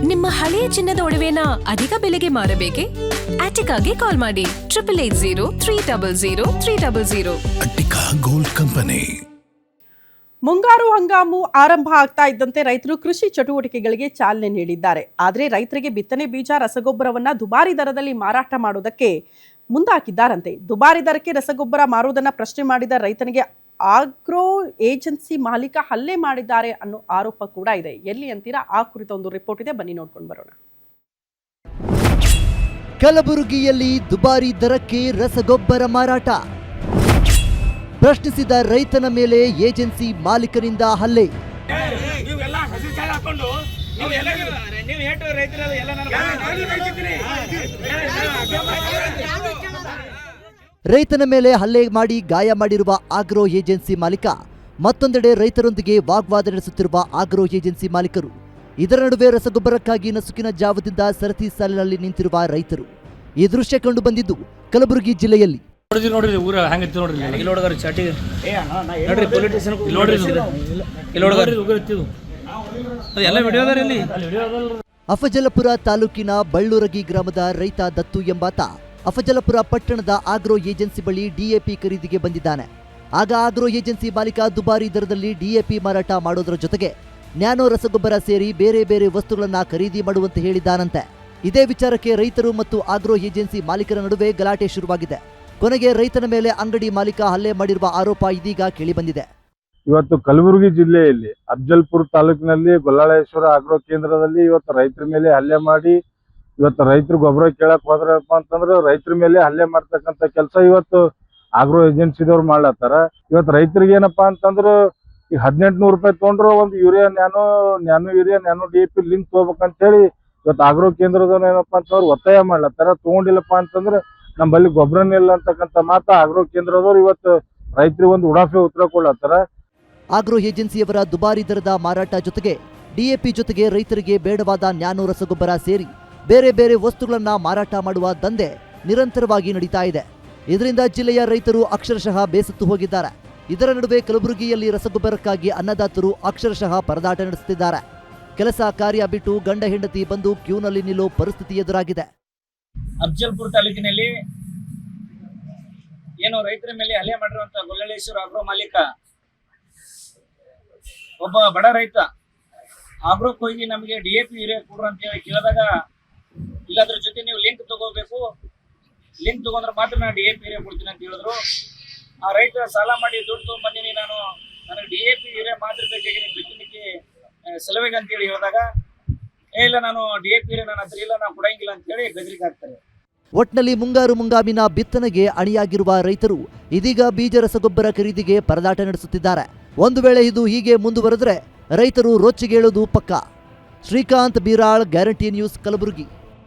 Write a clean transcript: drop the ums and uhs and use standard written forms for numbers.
ನಿಮ್ಮ ಹಳೆಯ ಚಿನ್ನದ ಒಡವೆನ ಅಧಿಕ ಬೆಲೆಗೆ ಮಾರಬೇಕೆ? ಆಟಿಕಾಗೆ ಕಾಲ್ ಮಾಡಿ 8880 ಅಟ್ಟಿಕಾ ಗೋಲ್ಡ್ ಕಂಪನಿ. ಮುಂಗಾರು ಹಂಗಾಮು ಆರಂಭ ಆಗ್ತಾ ಇದ್ದಂತೆ ರೈತರು ಕೃಷಿ ಚಟುವಟಿಕೆಗಳಿಗೆ ಚಾಲನೆ ನೀಡಿದ್ದಾರೆ. ಆದರೆ ರೈತರಿಗೆ ಬಿತ್ತನೆ ಬೀಜ ರಸಗೊಬ್ಬರವನ್ನ ದುಬಾರಿ ದರದಲ್ಲಿ ಮಾರಾಟ ಮಾಡೋದಕ್ಕೆ ಮುಂದಾಕಿದ್ದಾರಂತೆ. ದುಬಾರಿ ದರಕ್ಕೆ ರಸಗೊಬ್ಬರ ಮಾರುವುದನ್ನ ಪ್ರಶ್ನೆ ಮಾಡಿದ ರೈತನಿಗೆ ಆಗ್ರೋ ಏಜೆನ್ಸಿ ಮಾಲೀಕ ಹಲ್ಲೆ ಮಾಡಿದ್ದಾರೆ ಅನ್ನೋ ಆರೋಪ ಕೂಡ ಇದೆ. ಎಲ್ಲಿ ಅಂತೀರಾ? ಆ ಕುರಿತ ಒಂದು ರಿಪೋರ್ಟ್ ಇದೆ, ಬನ್ನಿ ನೋಡ್ಕೊಂಡು ಬರೋಣ. ಕಲಬುರಗಿಯಲ್ಲಿ ದುಬಾರಿ ದರಕ್ಕೆ ರಸಗೊಬ್ಬರ ಮಾರಾಟ, ಪ್ರಶ್ನಿಸಿದ ರೈತನ ಮೇಲೆ ಏಜೆನ್ಸಿ ಮಾಲೀಕರಿಂದ ಹಲ್ಲೆ. ರೈತನ ಮೇಲೆ ಹಲ್ಲೆ ಮಾಡಿ ಗಾಯ ಮಾಡಿರುವ ಆಗ್ರೋ ಏಜೆನ್ಸಿ ಮಾಲೀಕ, ಮತ್ತೊಂದೆಡೆ ರೈತರೊಂದಿಗೆ ವಾಗ್ವಾದ ನಡೆಸುತ್ತಿರುವ ಆಗ್ರೋ ಏಜೆನ್ಸಿ ಮಾಲೀಕರು. ಇದರ ನಡುವೆ ರಸಗೊಬ್ಬರಕ್ಕಾಗಿ ನಸುಕಿನ ಜಾವದಿಂದ ಸರತಿ ಸಾಲಿನಲ್ಲಿ ನಿಂತಿರುವ ರೈತರು. ಈ ದೃಶ್ಯ ಕಂಡು ಬಂದಿದ್ದು ಕಲಬುರಗಿ ಜಿಲ್ಲೆಯಲ್ಲಿ. ನೋಡ್ರಿ ಊರ ಹೆಂಗಿತ್ತು ನೋಡ್ರಿ, ಇಲ್ಲಿ ನೋಡಿದ್ರೆ ಚಾಟಿ ನೋಡ್ರಿ, ಪೊಲಿಟಿಷಿಯನ್ ನೋಡ್ರಿ, ಎಲ್ಲ ವಿಡಿಯೋದಲ್ಲಿ. ಅಫಜಲಪುರ ತಾಲೂಕಿನ ಬಳ್ಳೂರಗಿ ಗ್ರಾಮದ ರೈತ ದತ್ತು ಎಂಬಾತ ಅಫಜಲಪುರ ಪಟ್ಟಣದ ಆಗ್ರೋ ಏಜೆನ್ಸಿ ಬಳಿ ಡಿಎಪಿ ಖರೀದಿಗೆ ಬಂದಿದ್ದಾನೆ. ಆಗ ಆಗ್ರೋ ಏಜೆನ್ಸಿ ಮಾಲೀಕ ದುಬಾರಿ ದರದಲ್ಲಿ ಡಿಎಪಿ ಮಾರಾಟ ಮಾಡೋದರ ಜೊತೆಗೆ ನ್ಯಾನೋ ರಸಗೊಬ್ಬರ ಸೇರಿ ಬೇರೆ ಬೇರೆ ವಸ್ತುಗಳನ್ನ ಖರೀದಿ ಮಾಡುವಂತೆ ಹೇಳಿದ್ದಾನಂತೆ. ಇದೇ ವಿಚಾರಕ್ಕೆ ರೈತರು ಮತ್ತು ಆಗ್ರೋ ಏಜೆನ್ಸಿ ಮಾಲೀಕರ ನಡುವೆ ಗಲಾಟೆ ಶುರುವಾಗಿದೆ. ಕೊನೆಗೆ ರೈತನ ಮೇಲೆ ಅಂಗಡಿ ಮಾಲೀಕ ಹಲ್ಲೆ ಮಾಡಿರುವ ಆರೋಪ ಇದೀಗ ಕೇಳಿಬಂದಿದೆ. ಇವತ್ತು ಕಲಬುರಗಿ ಜಿಲ್ಲೆಯಲ್ಲಿ ಅಫಜಲ್ಪುರ ತಾಲೂಕಿನಲ್ಲಿ ಗೊಲ್ಲಾಳೇಶ್ವರ ಆಗ್ರೋ ಕೇಂದ್ರದಲ್ಲಿ ಇವತ್ತು ರೈತರ ಮೇಲೆ ಹಲ್ಲೆ ಮಾಡಿ, ಇವತ್ತು ರೈತರು ಗೊಬ್ಬರ ಕೇಳಕ್ ಹೋದ್ರಪ್ಪ ಅಂತಂದ್ರೆ ರೈತರ ಮೇಲೆ ಹಲ್ಲೆ ಮಾಡ್ತಕ್ಕಂಥ ಕೆಲಸ ಇವತ್ತು ಆಗ್ರೋ ಏಜೆನ್ಸಿದವ್ರು ಮಾಡ್ಲತ್ತಾರ. ಇವತ್ತು ರೈತರಿಗೆ ಏನಪ್ಪಾ ಅಂತಂದ್ರೆ ಈಗ 1800 ರೂಪಾಯಿ ತೊಗೊಂಡ್ರು ಒಂದು urea nano urea nano DAP link ತಗೋಬೇಕಂತ ಹೇಳಿ ಇವತ್ತು ಆಗ್ರೋ ಕೇಂದ್ರದವ್ರು ಏನಪ್ಪಾ ಅಂತಂದ್ರೆ ಒತ್ತಾಯ ಮಾಡ್ಲತ್ತಾರ. ತಗೊಂಡಿಲ್ಲಪ್ಪ ಅಂತಂದ್ರೆ ನಮ್ಮಲ್ಲಿ ಗೊಬ್ಬರನೇ ಇಲ್ಲ ಅಂತಕ್ಕಂಥ ಮಾತ ಆಗ್ರೋ ಕೇಂದ್ರದವ್ರು ಇವತ್ತು ರೈತರಿಗೆ ಒಂದು ಉಡಾಫೆ ಉತ್ತರ ಕೊಡ್ಲತ್ತಾರ. ಆಗ್ರೋ ಏಜೆನ್ಸಿಯವರ ದುಬಾರಿ ದರದ ಮಾರಾಟ ಜೊತೆಗೆ ಡಿಎಪಿ ಜೊತೆಗೆ ರೈತರಿಗೆ ಬೇಡವಾದ ನ್ಯಾನೋ ರಸಗೊಬ್ಬರ ಸೇರಿ ಬೇರೆ ಬೇರೆ ವಸ್ತುಗಳನ್ನ ಮಾರಾಟ ಮಾಡುವ ದಂಧೆ ನಿರಂತರವಾಗಿ ನಡೀತಾ ಇದೆ. ಇದರಿಂದ ಜಿಲ್ಲೆಯ ರೈತರು ಅಕ್ಷರಶಃ ಬೇಸತ್ತು ಹೋಗಿದ್ದಾರೆ. ಇದರ ನಡುವೆ ಕಲಬುರಗಿಯಲ್ಲಿ ರಸಗೊಬ್ಬರಕ್ಕಾಗಿ ಅನ್ನದಾತರು ಅಕ್ಷರಶಃ ಪರದಾಟ ನಡೆಸುತ್ತಿದ್ದಾರೆ. ಕೆಲಸ ಕಾರ್ಯ ಬಿಟ್ಟು ಗಂಡ ಹೆಂಡತಿ ಬಂದು ಕ್ಯೂನಲ್ಲಿ ನಿಲ್ಲೋ ಪರಿಸ್ಥಿತಿ ಎದುರಾಗಿದೆ. ಅಫಜಲ್ಪುರ ತಾಲೂಕಿನಲ್ಲಿ ಏನು ರೈತರ ಮೇಲೆ ಹಲ್ಲೆ ಮಾಡಿರುವಂತ ಗೊಲ್ಲಾಳೇಶ್ವರ ಆಗ್ರೋ ಮಾಲೀಕ ಒಬ್ಬ ಬಡ ರೈತ ಆಗ್ರೋಕ್ ಹೋಗಿ ನಮಗೆ DAP ಯೂರಿಯಾ ಕೊಡ್ರು ಅಂತ ಹೇಳಿ ಕೇಳಿದಾಗ, ಇಲ್ಲ ಅದ್ರ ಜೊತೆ ನೀವು ಲಿಂಕ್ ತಗೋಬೇಕು, ಲಿಂಕ್ ತಗೊಂಡ್ರೆ ಮಾತ್ರ ನಾನು DAP ಯೂರಿಯಾ ಕೊಡ್ತೀನಿ ಅಂತ ಹೇಳಿದ್ರು. ಆ ರೈತ ಸಾಲ ಮಾಡಿ ದುಡ್ಡು ತಗೊಂಡ್ಬಂದಿನಿ, ನನಗೆ DAP ಯೂರಿಯಾ ಮಾತ್ರ ಬೇಕಾಗಿ ಬಿತ್ತನೆಗೆ ಸಲುವಾಗಿ ಅಂತ ಹೇಳಿ ಹೇಳಿದಾಗ, ಇಲ್ಲ ನಾನು DAP ಯೂರಿಯಾ ನನ್ನ ಹತ್ರ ಇಲ್ಲ, ನಾನು ಕೊಡಂಗಿಲ್ಲ ಅಂತ ಹೇಳಿ ಬೆದರಿಕೆ ಹಾಕ್ತಾರೆ. ಒಟ್ನಲ್ಲಿ ಮುಂಗಾರು ಮುಂಗಾಮಿನ ಬಿತ್ತನೆಗೆ ಅಣಿಯಾಗಿರುವ ರೈತರು ಇದೀಗ ಬೀಜ ರಸಗೊಬ್ಬರ ಖರೀದಿಗೆ ಪರದಾಟ ನಡೆಸುತ್ತಿದ್ದಾರೆ. ಒಂದು ವೇಳೆ ಇದು ಹೀಗೆ ಮುಂದುವರೆದರೆ ರೈತರು ರೊಚ್ಚಿಗೇಳೋದು ಪಕ್ಕಾ. Srikanth Beeral, guarantee news, Kalaburagi.